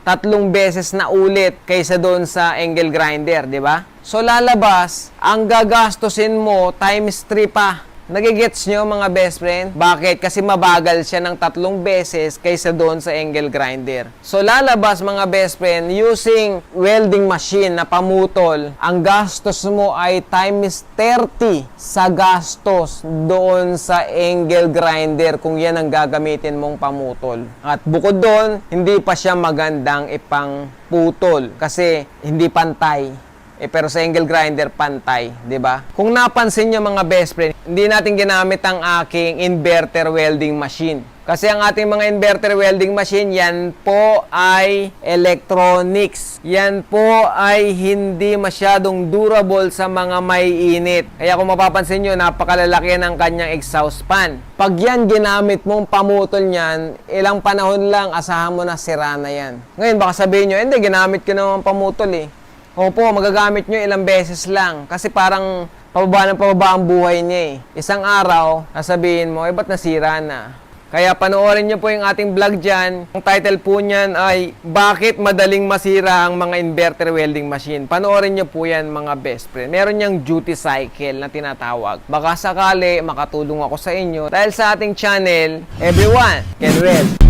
3 beses na ulit kaysa doon sa angle grinder, di ba? So lalabas, ang gagastusin mo times 3 pa. Nagigets nyo mga best friend? Bakit? Kasi mabagal siya ng 3 beses kaysa doon sa angle grinder. So lalabas mga best friend, using welding machine na pamutol, ang gastos mo ay times 30 sa gastos doon sa angle grinder kung yan ang gagamitin mong pamutol. At bukod doon, hindi pa siya magandang ipang putol kasi hindi pantay. Pero sa angle grinder, pantay, di ba? Kung napansin nyo mga best friend, hindi natin ginamit ang aking inverter welding machine. Kasi ang ating mga inverter welding machine, yan po ay electronics. Yan po ay hindi masyadong durable sa mga may init. Kaya kung mapapansin nyo, napakalalaki ng kanyang exhaust fan. Pag yan ginamit mong pamutol niyan, ilang panahon lang, asahan mo na sira na yan. Ngayon, baka sabihin nyo, hindi, ginamit ko naman pamutol eh. Opo, magagamit nyo ilang beses lang. Kasi parang pababa ng pababa ang buhay niya eh. Isang araw, sasabihin mo, ba't nasira na? Kaya panoorin nyo po yung ating vlog dyan. Ang title po niyan ay, Bakit Madaling Masira ang Mga Inverter Welding Machine? Panoorin nyo po yan mga best friend. Meron niyang duty cycle na tinatawag. Baka sakali makatulong ako sa inyo. Dahil sa ating channel, everyone can weld.